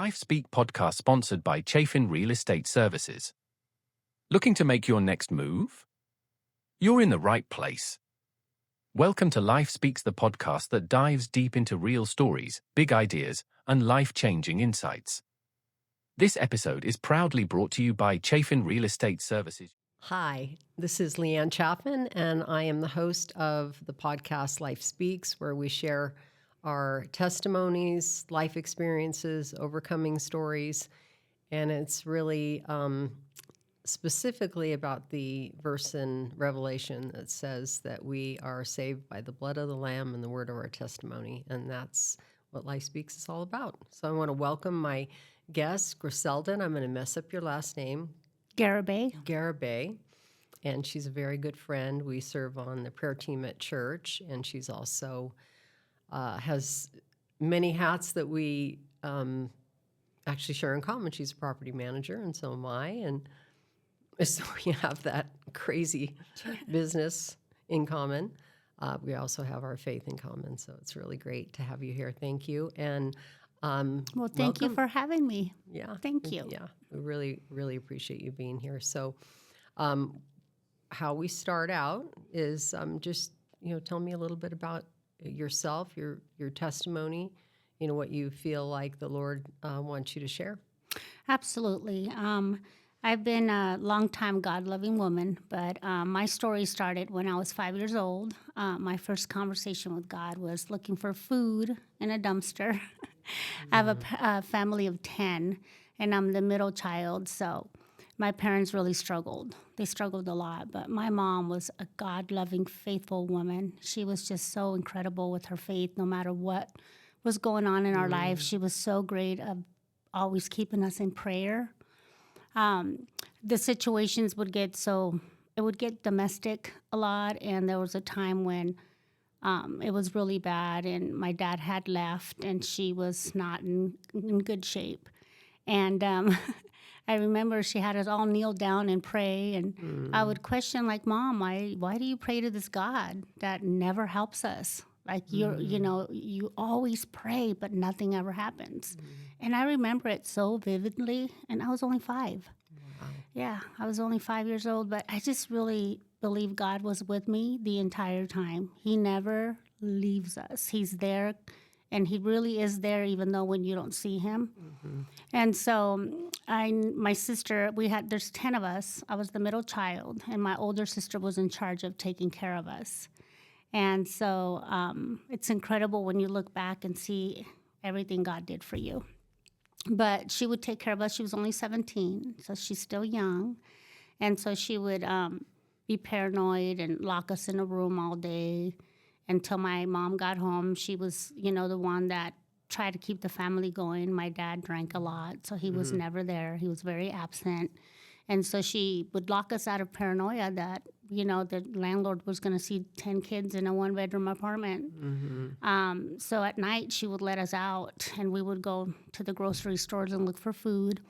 LifeSpeak podcast sponsored by Chafin Real Estate Services. Looking to make your next move? You're in the right place. Welcome to LifeSpeaks, the podcast that dives deep into real stories, big ideas, and life-changing insights. This episode is proudly brought to you by Chafin Real Estate Services. Hi, this is Leanne Chapman, and I am the host of the podcast LifeSpeaks, where we share our testimonies, life experiences, overcoming stories, and it's really specifically about the verse in Revelation that says that we are saved by the blood of the Lamb and the word of our testimony, and that's what LifeSpeaks is all about. So I want to welcome my guest, Griselda, and I'm going to mess up your last name. Garibay, and she's a very good friend. We serve on the prayer team at church, and she's also has many hats that we actually share in common. She's a property manager, and so am I, and so we have that crazy business in common. We also have our faith in common, so it's really great to have you here. Thank you, and well, thank you for having me. Yeah. Thank you. Yeah. We really, really appreciate you being here. So how we start out is just, tell me a little bit about yourself, your testimony, what you feel like the Lord wants you to share. Absolutely. I've been a long-time God-loving woman, but my story started when I was 5 years old. My first conversation with God was looking for food in a dumpster. I have a family of 10, and I'm the middle child, so my parents really struggled. They struggled a lot, but my mom was a God-loving, faithful woman. She was just so incredible with her faith, no matter what was going on in our life. She was so great of always keeping us in prayer. The situations would get domestic a lot, and there was a time when it was really bad, and my dad had left, and she was not in good shape. And I remember she had us all kneel down and pray, and I would question, like, Mom, why do you pray to this God that never helps us? Like, you always pray, but nothing ever happens. And I remember it so vividly, and I was only 5. Wow. Yeah, I was only 5 years old, but I just really believe God was with me the entire time. He never leaves us. He's there, and he really is there even though when you don't see him. Mm-hmm. And so my sister, there's 10 of us. I was the middle child, and my older sister was in charge of taking care of us. And so it's incredible when you look back and see everything God did for you. But she would take care of us. She was only 17, so she's still young. And so she would be paranoid and lock us in a room all day until my mom got home. She was, the one that tried to keep the family going. My dad drank a lot, so he was never there. He was very absent. And so she would lock us out of paranoia that, the landlord was going to see 10 kids in a one-bedroom apartment. Mm-hmm. So at night, she would let us out, and we would go to the grocery stores and look for food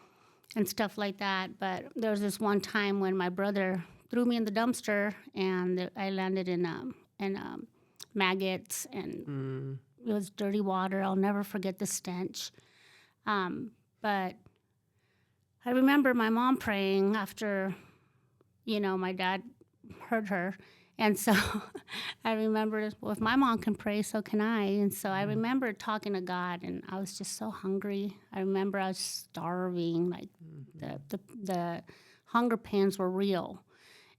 and stuff like that. But there was this one time when my brother threw me in the dumpster, and I landed in maggots, and it was dirty water. I'll never forget the stench. But I remember my mom praying after, my dad hurt her. And so I remember, well, if my mom can pray, so can I. And so I remember talking to God, and I was just so hungry. I remember I was starving, like the hunger pains were real.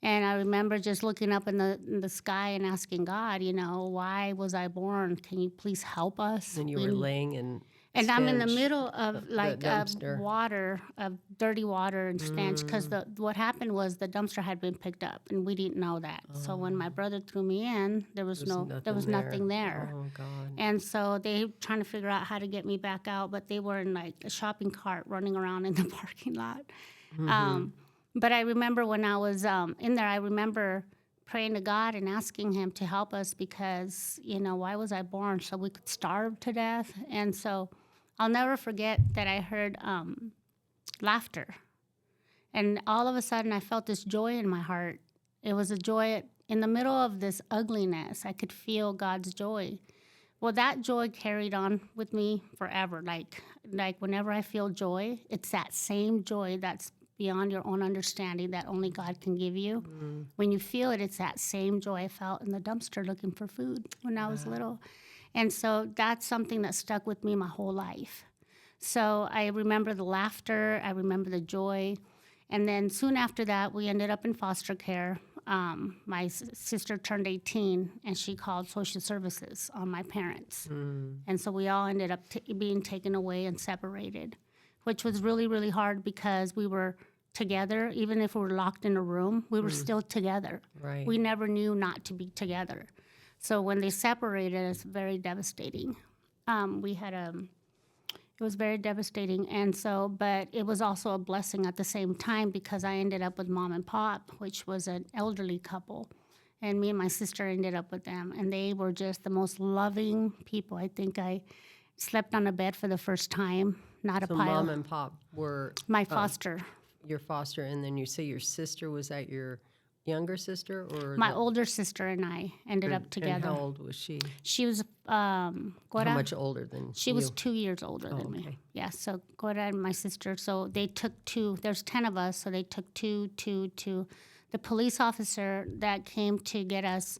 And I remember just looking up in the sky and asking God, why was I born? Can you please help us? And you were laying in and stench, I'm in the middle of dumpster. of dirty water and stench, because what happened was the dumpster had been picked up, and we didn't know that. So when my brother threw me in, there was nothing there. Oh God! And so they were trying to figure out how to get me back out, but they were in like a shopping cart running around in the parking lot. But I remember when I was in there, I remember praying to God and asking him to help us because, why was I born? So we could starve to death. And so I'll never forget that I heard laughter. And all of a sudden, I felt this joy in my heart. It was a joy in the middle of this ugliness. I could feel God's joy. Well, that joy carried on with me forever. Like whenever I feel joy, it's that same joy that's beyond your own understanding that only God can give you. When you feel it, it's that same joy I felt in the dumpster looking for food when I was little. And so that's something that stuck with me my whole life. So I remember the laughter, I remember the joy. And then soon after that, we ended up in foster care. My sister turned 18, and she called social services on my parents. And so we all ended up being taken away and separated, which was really, really hard because we were together. Even if we were locked in a room, we were still together. Right. We never knew not to be together. So when they separated, it's very devastating. It was very devastating, and so, but it was also a blessing at the same time because I ended up with mom and pop, which was an elderly couple, and me and my sister ended up with them, and they were just the most loving people. I think I slept on a bed for the first time, not So a pile. mom and pop were My foster. your foster, and then you say your sister was that your younger sister or My older sister and I ended up together. And how old was she? She was How much older than She was 2 years older than me. okay. Yeah, so Cora and my sister, so they took two. There's 10 of us, so they took two. The police officer that came to get us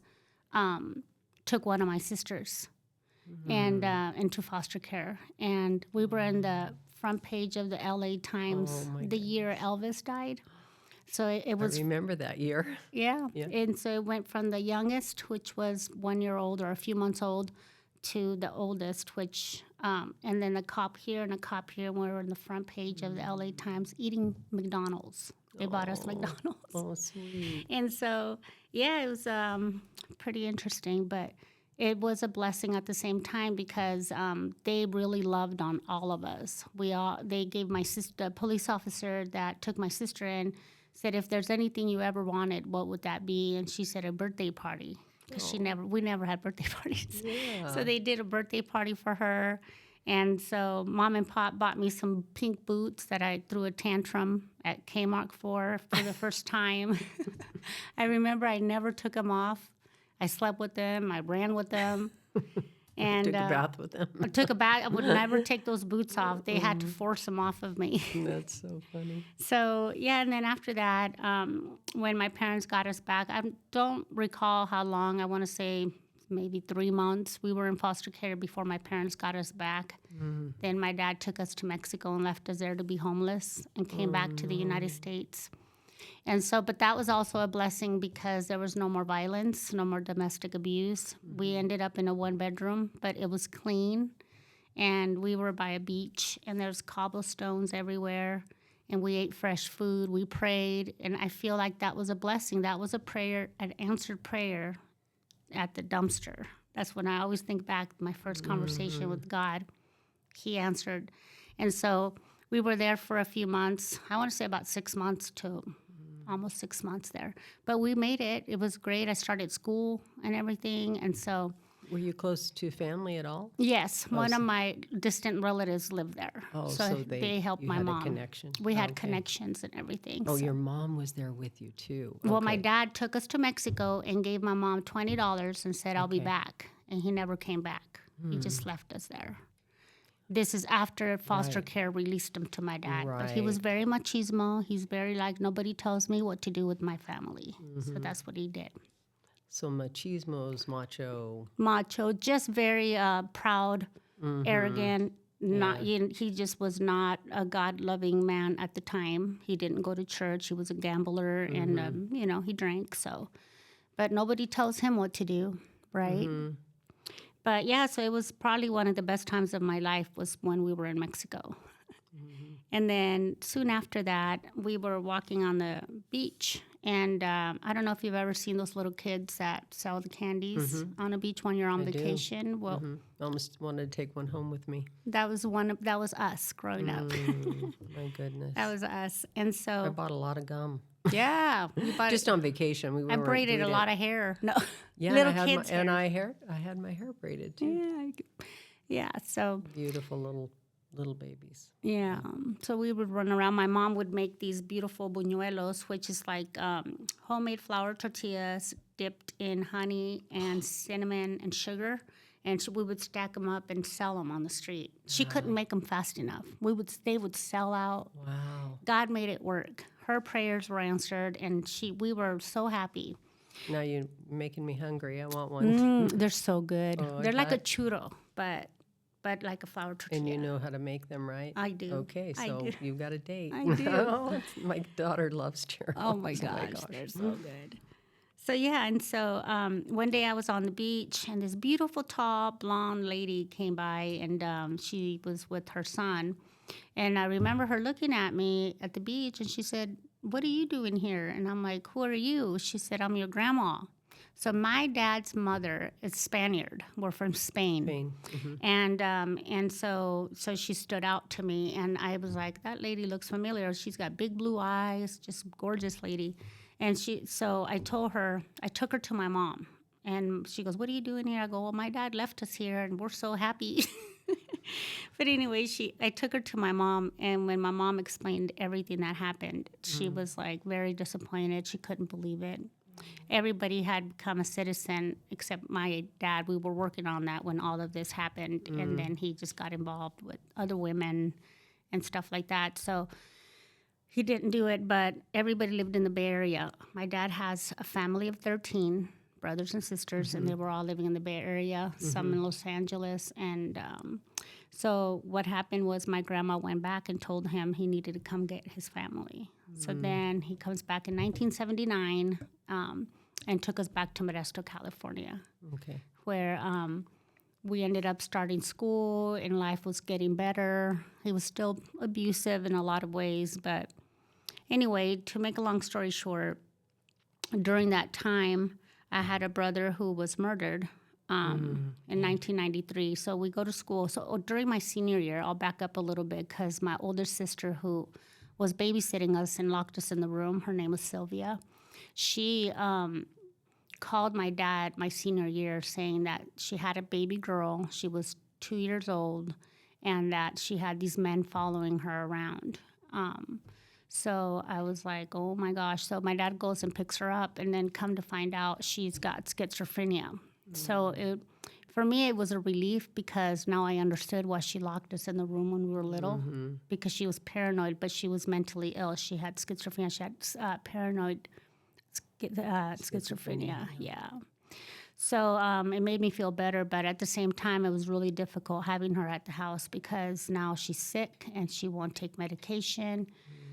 took one of my sisters and into foster care. And we were in the front page of the LA Times the year Elvis died. So it was. I remember that year. Yeah. And so it went from the youngest, which was 1 year old or a few months old, to the oldest, which, and then a cop here and a cop here, and we were on the front page of the LA Times eating McDonald's. They bought us McDonald's. Oh, sweet. And so, yeah, it was pretty interesting, but it was a blessing at the same time because they really loved on all of us. They gave my sister, the police officer that took my sister in, said, if there's anything you ever wanted, what would that be? And she said a birthday party because we never had birthday parties. Yeah. So they did a birthday party for her. And so mom and pop bought me some pink boots that I threw a tantrum at Kmart for the first time. I remember I never took them off. I slept with them. I ran with them. And Took a bath with them. I took a bath. I would never take those boots off. They had to force them off of me. That's so funny. So, yeah, and then after that, when my parents got us back, I don't recall how long. I want to say maybe 3 months. We were in foster care before my parents got us back. Then my dad took us to Mexico and left us there to be homeless and came back to the United States. And so, but that was also a blessing because there was no more violence, no more domestic abuse. We ended up in a 1-bedroom, but it was clean. And we were by a beach, and there's cobblestones everywhere. And we ate fresh food. We prayed. And I feel like that was a blessing. That was a prayer, an answered prayer at the dumpster. That's when I always think back to my first conversation with God. He answered. And so we were there for a few months. I want to say about 6 months to almost 6 months there. But we made it. It was great. I started school and everything. And so, Were you close to family at all? yes, one of my distant relatives lived there. Oh, so they helped my had mom. a connection. We had Okay. connections and everything. Oh, so. your mom was there with you too. Well, my Okay. dad took us to Mexico and gave my mom $20 and said, I'll be Okay. back. And he never came back. He just left us there. This is after foster Right. care released him to my dad. But he was Right. very machismo. He's very like, nobody tells me what to do with my family. So that's what he did. So machismo's macho. Macho, just very proud, arrogant. Not he just was not a God-loving man at the time. He didn't go to church. He was a gambler, and he drank. So, but nobody tells him what to do, right? But yeah, so it was probably one of the best times of my life was when we were in Mexico. And then soon after that, we were walking on the beach. And I don't know if you've ever seen those little kids that sell the candies on a beach when you're on I do. vacation. Well, Almost wanted to take one home with me. that was us growing up. My goodness. That was us. And I so, bought a lot of gum. yeah, you bought Just on vacation. We I weren't braided doing a it. lot of hair. No, Yeah, little and I had kids' hair. I had my hair braided too. Yeah, so Beautiful little babies. yeah, so we would run around. My mom would make these beautiful buñuelos, which is like homemade flour tortillas dipped in honey and cinnamon and sugar, and we would stack them up and sell them on the street. She couldn't make them fast enough. They would sell out. Wow. God made it work. Her prayers were answered, and we were so happy. Now you're making me hungry. I want one. They're so good. Oh, I They're like a bet. churro, but like a flour tortilla. And you know how to make them, right? I do. Okay, I so do. you've got a date. I do. My daughter loves churros. Oh my gosh, they're so good. So yeah, and so one day I was on the beach, and this beautiful, tall, blonde lady came by, and she was with her son. And I remember her looking at me at the beach, and she said, "What are you doing here?" And I'm like, "Who are you?" She said, "I'm your grandma." So my dad's mother is Spaniard. We're from Spain. Spain. Mhm. And so she stood out to me, and I was like, that lady looks familiar. She's got big blue eyes, just gorgeous lady. And so I took her to my mom, and she goes, "What are you doing here?" I go, "Well, my dad left us here, and we're so happy." But anyway, I took her to my mom, and when my mom explained everything that happened, she was like very disappointed. She couldn't believe it. Everybody had become a citizen except my dad. We were working on that when all of this happened, and then he just got involved with other women and stuff like that. So he didn't do it, but everybody lived in the Bay Area. My dad has a family of 13 brothers and sisters, and they were all living in the Bay Area, some in Los Angeles. And so what happened was my grandma went back and told him he needed to come get his family. So then he comes back in 1979 and took us back to Modesto, California, Okay. where we ended up starting school, and life was getting better. He was still abusive in a lot of ways, but anyway, to make a long story short, during that time, I had a brother who was murdered in 1993. So we go to school. So during my senior year, I'll back up a little bit because my older sister who was babysitting us and locked us in the room, her name was Sylvia, she called my dad my senior year saying that she had a baby girl. She was 2 years old, and that she had these men following her around. So I was like, oh my gosh. So my dad goes and picks her up, and then come to find out she's got schizophrenia. So for me, it was a relief because now I understood why she locked us in the room when we were little, because she was paranoid, but she was mentally ill. She had schizophrenia. She had paranoid schizophrenia. Yeah. So it made me feel better, but at the same time, it was really difficult having her at the house because now she's sick and she won't take medication.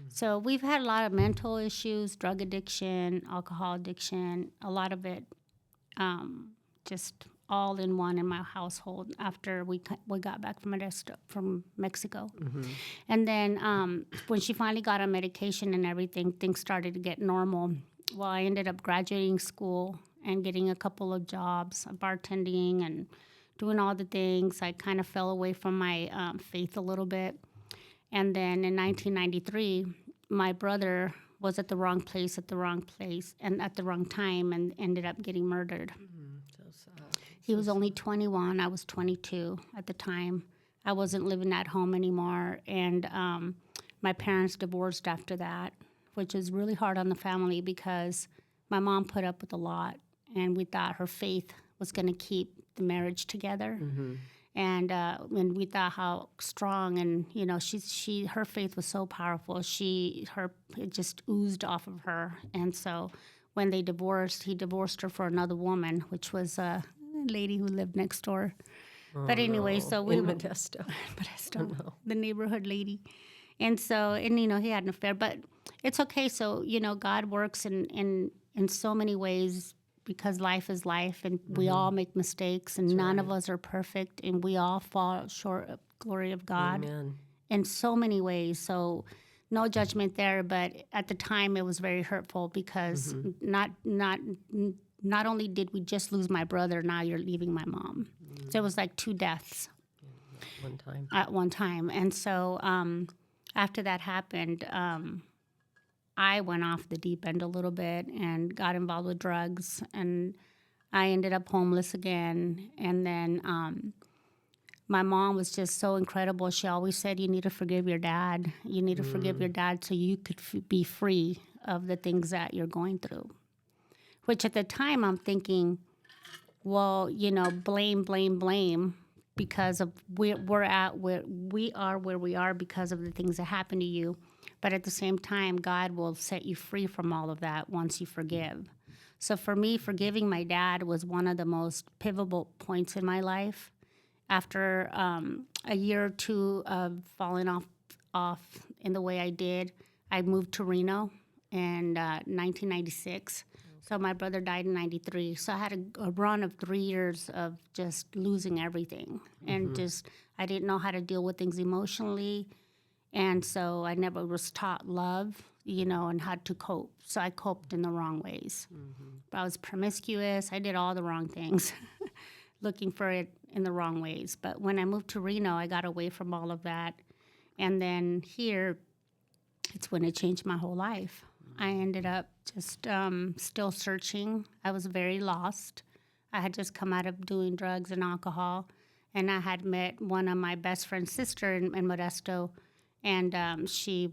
So we've had a lot of mental issues, drug addiction, alcohol addiction, a lot of it just all in one in my household after we got back from Mexico. And then when she finally got on medication and everything, things started to get normal. Well, I ended up graduating school and getting a couple of jobs, bartending and doing all the things. I kind of fell away from my faith a little bit. And then in 1993, my brother was at the wrong place and at the wrong time and ended up getting murdered. So sad. He was only 21. I was 22 at the time. I wasn't living at home anymore. And my parents divorced after that, which is really hard on the family because my mom put up with a lot, and we thought her faith was going to keep the marriage together. And we thought how strong, and her faith was so powerful. It just oozed off of her. And so when they divorced, he divorced her for another woman, which was a lady who lived next door. But anyway, so we in Modesto. Modesto, the neighborhood lady. And so, he had an affair, but it's okay. So, God works in so many ways because life is life, and we all make mistakes, and none of us are perfect, and we all fall short of glory of God in so many ways. So no judgment there, but at the time it was very hurtful because not only did we just lose my brother, now you're leaving my mom. So it was like two deaths at one time. And so after that happened, I went off the deep end a little bit and got involved with drugs, and I ended up homeless again. And then my mom was just so incredible. She always said, you need to forgive your dad. You need to forgive your dad so you could be free of the things that you're going through. Which at the time I'm thinking, will, blame because of we're at where we are because of the things that happen to you. But at the same time, God will set you free from all of that once you forgive. So for me, forgiving my dad was one of the most pivotal points in my life. After a year or two of falling off in the way I did, I moved to Reno in 1996. So my brother died in 93. So I had a run of 3 years of just losing everything. And just, I didn't know how to deal with things emotionally. And so I never was taught love, and how to cope. So I coped in the wrong ways. But I was promiscuous. I did all the wrong things, looking for it in the wrong ways. But when I moved to Reno, I got away from all of that. And then here, it's when it changed my whole life. I ended up just still searching. I was very lost. I had just come out of doing drugs and alcohol, and I had met one of my best friend's sister in Modesto, and she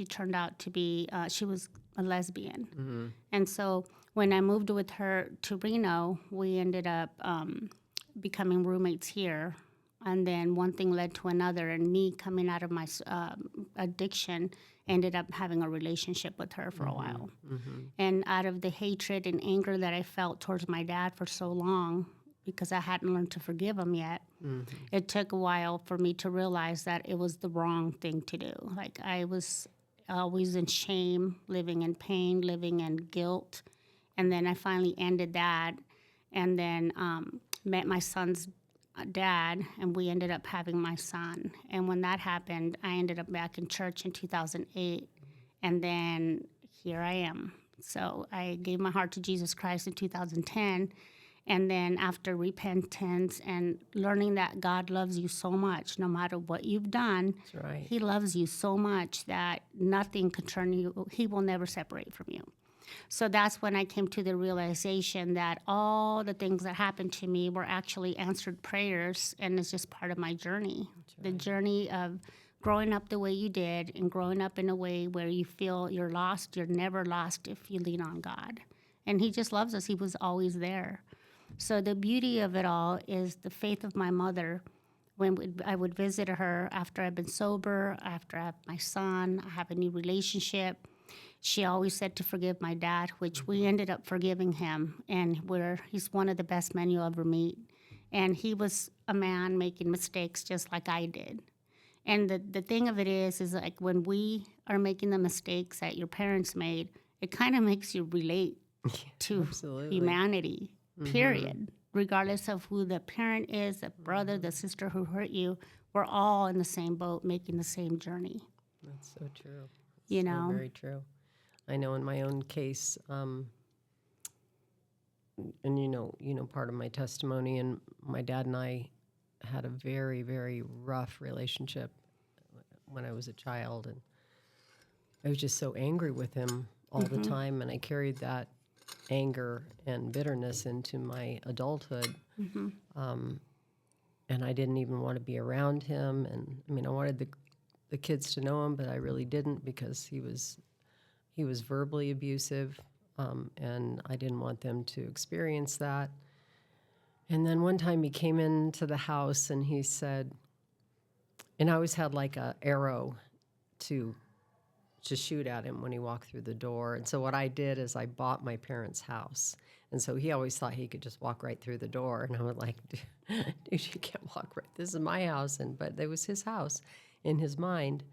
turned out to be, she was a lesbian. And so when I moved with her to Reno, we ended up becoming roommates here. And then one thing led to another, and me coming out of my addiction, ended up having a relationship with her for a while. And out of the hatred and anger that I felt towards my dad for so long, because I hadn't learned to forgive him yet, it took a while for me to realize that it was the wrong thing to do. Like, I was always in shame, living in pain, living in guilt. And then I finally ended that, and then met my son's dad, and we ended up having my son. And when that happened, I ended up back in church in 2008, and then here I am. So I gave my heart to Jesus Christ in 2010, and then after repentance and learning that God loves you so much, no matter what you've done, That's right. He loves you so much that nothing can turn you, He will never separate from you. So that's when I came to the realization that all the things that happened to me were actually answered prayers, and it's just part of my journey. Right. The journey of growing up the way you did, and growing up in a way where you feel you're lost. You're never lost if you lean on God. And He just loves us. He was always there. So the beauty of it all is the faith of my mother. When I would visit her after I've been sober, after I have my son, I have a new relationship, she always said to forgive my dad, which we ended up forgiving him. And he's one of the best men you'll ever meet. And he was a man making mistakes just like I did. And the thing of it is like when we are making the mistakes that your parents made, it kind of makes you relate to humanity, period. Regardless of who the parent is, the brother, the sister who hurt you, we're all in the same boat making the same journey. That's so true. You know? Very true. I know in my own case, and part of my testimony, and my dad and I had a very, very rough relationship when I was a child, and I was just so angry with him all the time, and I carried that anger and bitterness into my adulthood, and I didn't even want to be around him, and I mean, I wanted the kids to know him, but I really didn't, because he was verbally abusive, and I didn't want them to experience that. And then one time he came into the house and he said, and I always had like a arrow to shoot at him when he walked through the door. And so what I did is I bought my parents' house. And so he always thought he could just walk right through the door. And I was like, dude, you can't walk right. This is my house. But it was his house in his mind.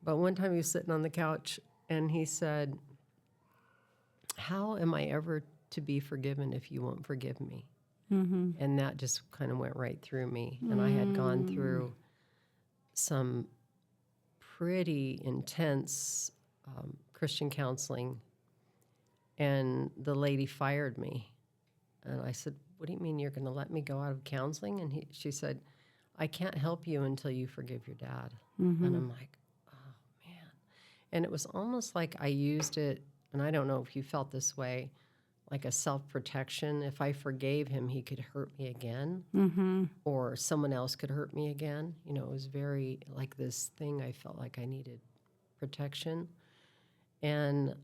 But one time he was sitting on the couch and he said, how am I ever to be forgiven if you won't forgive me? And that just kind of went right through me. And I had gone through some pretty intense Christian counseling, and the lady fired me. And I said, what do you mean you're going to let me go out of counseling? And she said, I can't help you until you forgive your dad. And I'm like, oh, man. And it was almost like I used it, and I don't know if you felt this way, like a self-protection. If I forgave him, he could hurt me again, or someone else could hurt me again. You know, it was very like this thing I felt like I needed protection. And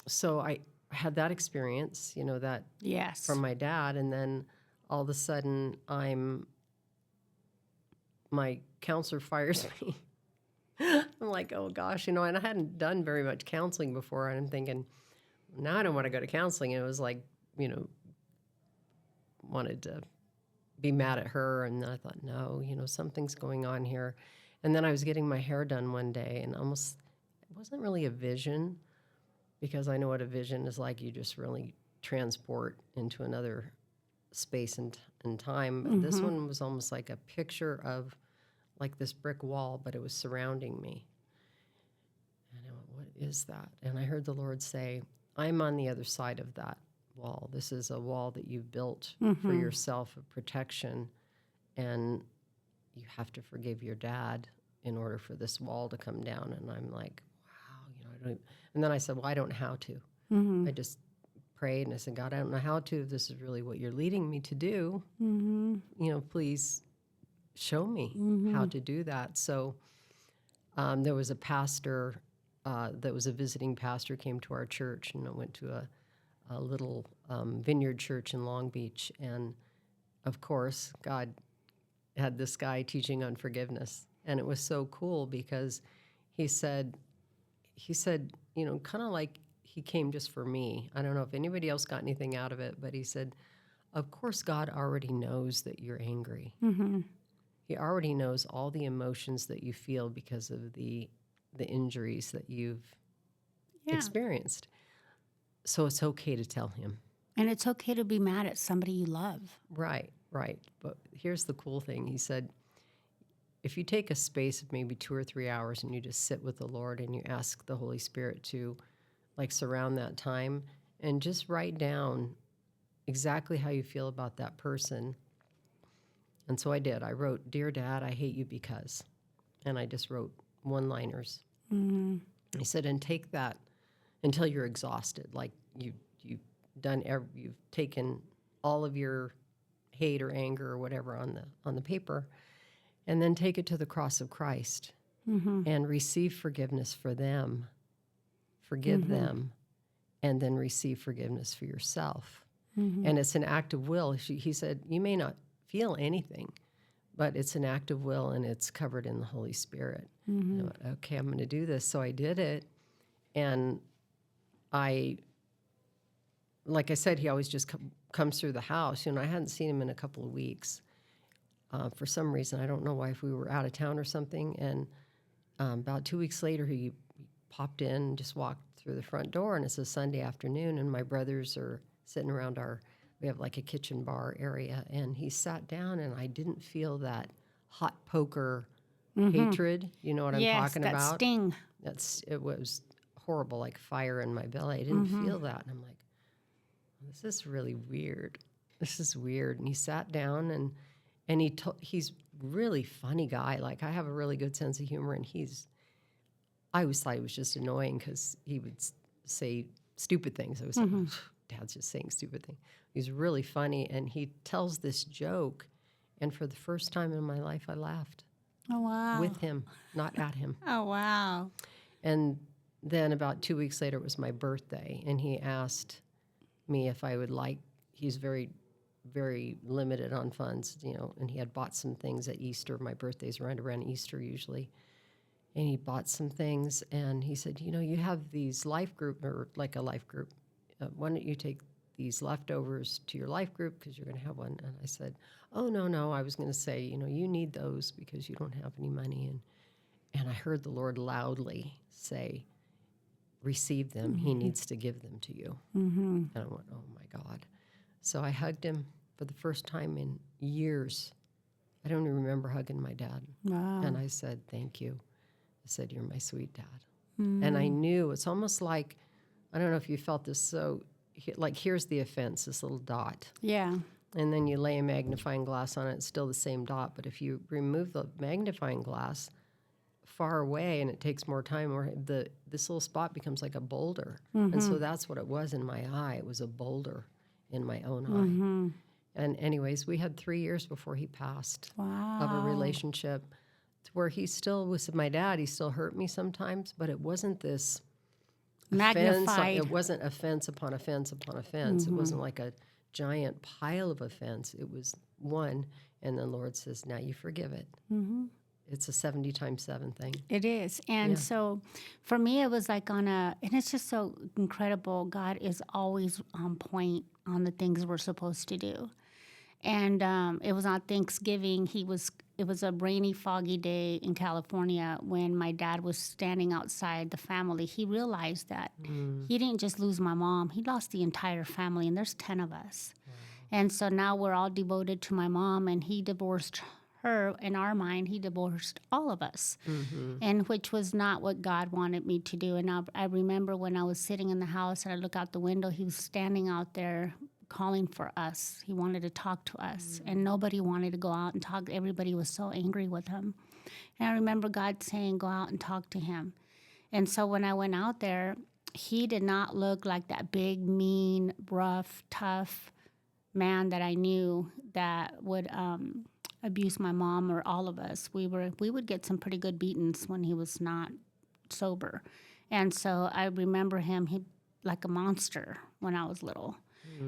so had that experience, that Yes. from my dad. And then all of a sudden my counselor fires me. I'm like, oh gosh, and I hadn't done very much counseling before. And I'm thinking, now I don't want to go to counseling. And it was like, wanted to be mad at her. And then I thought, no, something's going on here. And then I was getting my hair done one day, and it wasn't really a vision, because I know what a vision is like. You just really transport into another space and time. But this one was almost like a picture of like this brick wall, but it was surrounding me. And I went, what is that? And I heard the Lord say, I'm on the other side of that wall. This is a wall that you've built for yourself of protection, and you have to forgive your dad in order for this wall to come down. And I'm like, wow, I don't. And then I said, well, I don't know how to. I just prayed and I said, God, I don't know how to. If this is really what you're leading me to do, please show me how to do that. So there was a pastor that was a visiting pastor, came to our church, and I went to a little vineyard church in Long Beach. And of course, God had this guy teaching on forgiveness. And it was so cool because he said, kind of like he came just for me. I don't know if anybody else got anything out of it, but he said, of course, God already knows that you're angry. He already knows all the emotions that you feel because of the injuries that you've experienced. So it's okay to tell him. And it's okay to be mad at somebody you love. Right. But here's the cool thing. He said, if you take a space of maybe 2 or 3 hours and you just sit with the Lord and you ask the Holy Spirit to like surround that time and just write down exactly how you feel about that person. And so I did. I wrote, Dear Dad, I hate you because. And I just wrote one-liners. He said, and take that until you're exhausted. Like you've taken all of your hate or anger or whatever on the paper, and then take it to the cross of Christ and receive forgiveness for them, forgive them, and then receive forgiveness for yourself. And it's an act of will. He said, you may not feel anything, but it's an act of will, and it's covered in the Holy Spirit. I went, okay, I'm going to do this. So I did it, and like I said, he always just comes through the house. I hadn't seen him in a couple of weeks. For some reason, I don't know why, if we were out of town or something. And about 2 weeks later, he popped in and just walked through the front door. And it's a Sunday afternoon, and my brothers are sitting around we have like a kitchen bar area. And he sat down, and I didn't feel that hot poker hatred. You know what I'm talking about? Yes, that sting. It was horrible, like fire in my belly. I didn't feel that. And I'm like, this is really weird. This is weird. And he sat down, and he's really funny guy. Like, I have a really good sense of humor, and I always thought he was just annoying because he would say stupid things. I was like, oh, Dad's just saying stupid things. He's really funny, and he tells this joke, and for the first time in my life, I laughed. Oh, wow. With him, not at him. Oh, wow. And then about 2 weeks later, it was my birthday, and he asked me if I would he's very, very limited on funds, and he had bought some things at Easter. My birthday's right around Easter usually. And he bought some things, and he said, you have these life group, or like a life group. Why don't you take these leftovers to your life group because you're going to have one? And I said, oh, no. I was going to say, you need those because you don't have any money. And I heard the Lord loudly say, receive them. He needs to give them to you. And I went, oh, my God. So I hugged him for the first time in years. I don't even remember hugging my dad. Wow. And I said, thank you. I said, you're my sweet dad. And I knew, it's almost like, I don't know if you felt this, so like here's the offense, this little dot. Yeah. And then you lay a magnifying glass on it, it's still the same dot. But if you remove the magnifying glass far away and it takes more time, or this little spot becomes like a boulder. And so that's what it was in my eye. It was a boulder in my own eye. And anyways, we had 3 years before he passed of a relationship where he still was my dad. He still hurt me sometimes, but it wasn't this magnified. It wasn't offense upon offense upon offense. It wasn't like a giant pile of offense. It was one, and the Lord says, now you forgive it. It's a 70 times 7 thing. It is. And so for me, it was like and it's just so incredible. God is always on point on the things we're supposed to do. And it was on Thanksgiving. It was a rainy, foggy day in California when my dad was standing outside the family. He realized that he didn't just lose my mom. He lost the entire family, and there's 10 of us. Wow. And so now we're all devoted to my mom, and he divorced her. In our mind, he divorced all of us, and which was not what God wanted me to do. And I remember when I was sitting in the house and I look out the window, he was standing out there calling for us. He wanted to talk to us, and nobody wanted to go out and talk. Everybody was so angry with him. And I remember God saying, go out and talk to him. And so when I went out there, he did not look like that big, mean, rough, tough man that I knew that would abuse my mom or all of us. We would get some pretty good beatings when he was not sober. And so I remember him, he like a monster when I was little.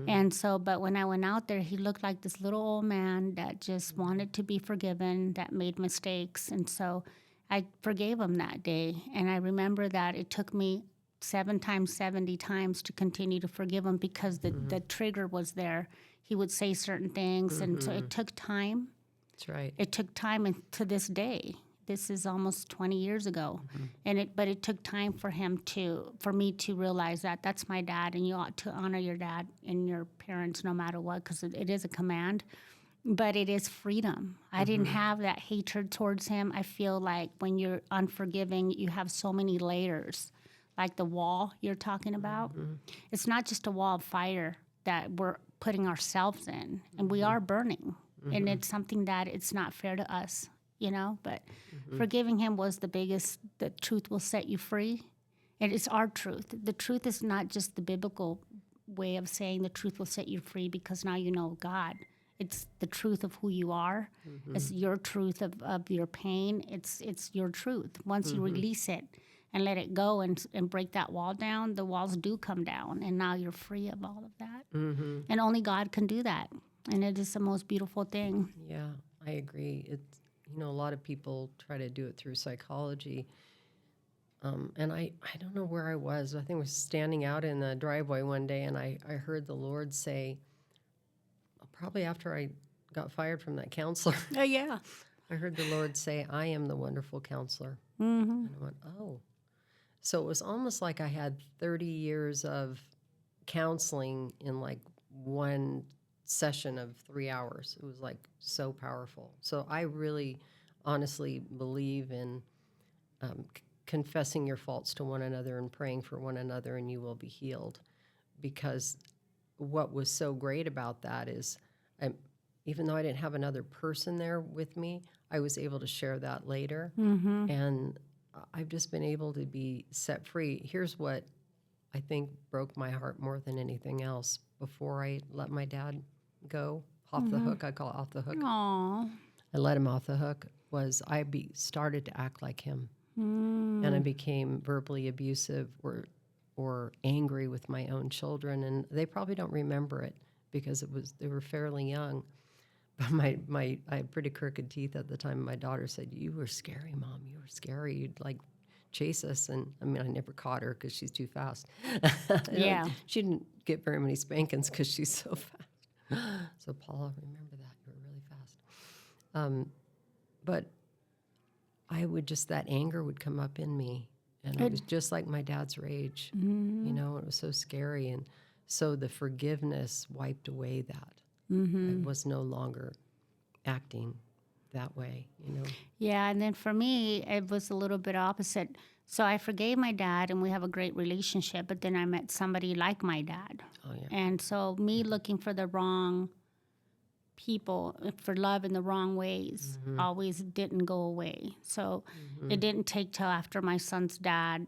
And so, but when I went out there, he looked like this little old man that just wanted to be forgiven, that made mistakes. And so I forgave him that day. And I remember that it took me 7 times, 70 times to continue to forgive him because the trigger was there. He would say certain things. And so it took time. That's right. It took time, and to this day, this is almost 20 years ago, but it took time for me to realize that that's my dad, and you ought to honor your dad and your parents no matter what, because it is a command, but it is freedom. I didn't have that hatred towards him. I feel like when you're unforgiving, you have so many layers, like the wall you're talking about. It's not just a wall of fire that we're putting ourselves in, and we are burning, and it's something that it's not fair to us. But forgiving him was the biggest. The truth will set you free. And it's our truth. The truth is not just the biblical way of saying the truth will set you free because now you know God. It's the truth of who you are. It's your truth of your pain. It's your truth. Once you release it and let it go and break that wall down, the walls do come down. And now you're free of all of that. And only God can do that. And it is the most beautiful thing. Yeah, I agree. It's a lot of people try to do it through psychology. And I don't know where I was. I think I was standing out in the driveway one day, and I heard the Lord say, probably after I got fired from that counselor. Oh, yeah. I heard the Lord say, I am the wonderful counselor. And I went, oh. So it was almost like I had 30 years of counseling in like one session of 3 hours. It was like so powerful. So I really honestly believe in confessing your faults to one another and praying for one another, and you will be healed. Because what was so great about that is even though I didn't have another person there with me, I was able to share that later. And I've just been able to be set free. Here's what I think broke my heart more than anything else. Before I let my dad go off the hook, I call it off the hook. Aww. I let him off the hook, was I started to act like him. And I became verbally abusive or angry with my own children. And they probably don't remember it because they were fairly young. But I had pretty crooked teeth at the time. My daughter said, "You were scary, Mom. You were scary. You'd like chase us." And I mean, I never caught her because she's too fast. Yeah. She didn't get very many spankings because she's so fast. So Paula, remember that. You were really fast. But I would that anger would come up in me. And it was just like my dad's rage. It was so scary. And so the forgiveness wiped away that. I was no longer acting that way, Yeah, and then for me, it was a little bit opposite. So I forgave my dad, and we have a great relationship, but then I met somebody like my dad. Oh, yeah. And so me looking for the wrong people, for love in the wrong ways, always didn't go away. So it didn't take till after my son's dad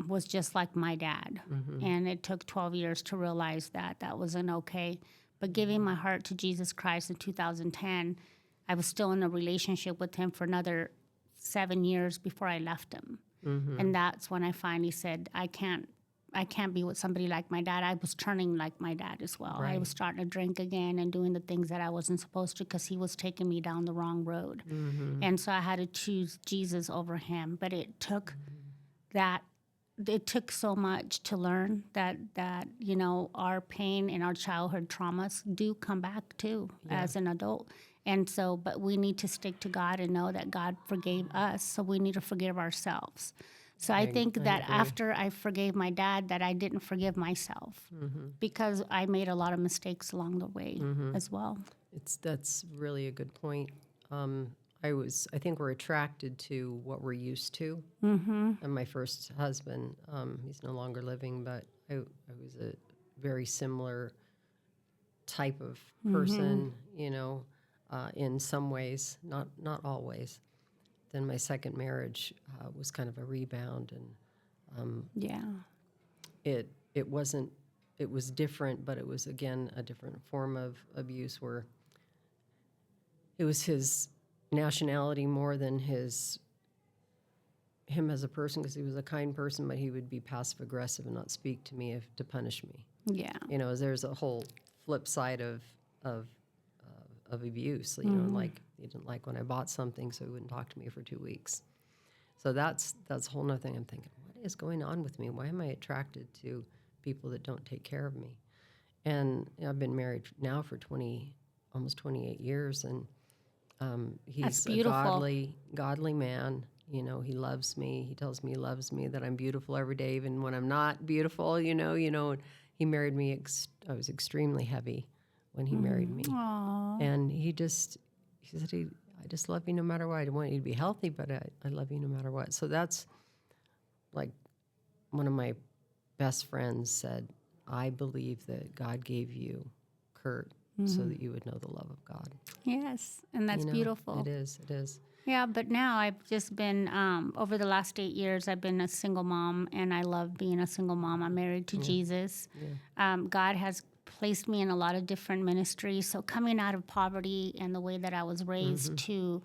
was just like my dad. And it took 12 years to realize that wasn't okay. But giving my heart to Jesus Christ in 2010, I was still in a relationship with him for another 7 years before I left him. And that's when I finally said, I can't I can't be with somebody like my dad. I was turning like my dad as well. I Right. was starting to drink again and doing the things that I wasn't supposed to because he was taking me down the wrong road. And so I had to choose Jesus over him. But it took that. It took so much to learn that our pain and our childhood traumas do come back too as an adult. And so, but we need to stick to God and know that God forgave us, so we need to forgive ourselves. So I think that agree. after I forgave my dad, that I didn't forgive myself because I made a lot of mistakes along the way as well. That's really a good point. I think we're attracted to what we're used to. And my first husband, he's no longer living, but I was a very similar type of person, in some ways, not always. Then my second marriage was kind of a rebound, and it wasn't. It was different, but it was again a different form of abuse where it was his nationality more than him as a person, because he was a kind person, but he would be passive aggressive and not speak to me to punish me. Yeah. There's a whole flip side of abuse. Like he didn't like when I bought something, so he wouldn't talk to me for 2 weeks. So that's a whole nother thing. I'm thinking, what is going on with me? Why am I attracted to people that don't take care of me? And I've been married now for almost 28 years, and he's a godly man. He loves me. He tells me he loves me, that I'm beautiful every day, even when I'm not beautiful. He married me. I was extremely heavy when he married me. Aww. And he said, I just love you no matter what. I want you to be healthy, but I love you no matter what. So that's like one of my best friends said, I believe that God gave you Kurt so that you would know the love of God. Yes, and that's beautiful. It is. Yeah, but now I've just been, over the last 8 years, I've been a single mom, and I love being a single mom. I'm married to Jesus. Yeah. God has placed me in a lot of different ministries. So coming out of poverty and the way that I was raised to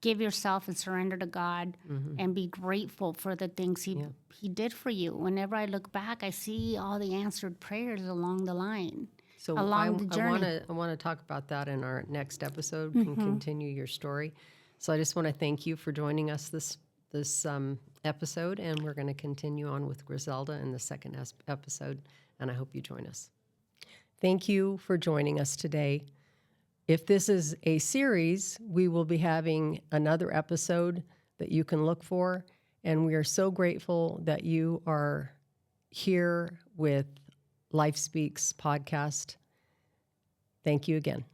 give yourself and surrender to God and be grateful for the things He did for you. Whenever I look back, I see all the answered prayers along the line. So along the journey. I want to talk about that in our next episode. We can continue your story. So I just want to thank you for joining us this episode, and we're going to continue on with Griselda in the second episode, and I hope you join us. Thank you for joining us today. If this is a series, we will be having another episode that you can look for, and we are so grateful that you are here with LifeSpeaks podcast. Thank you again.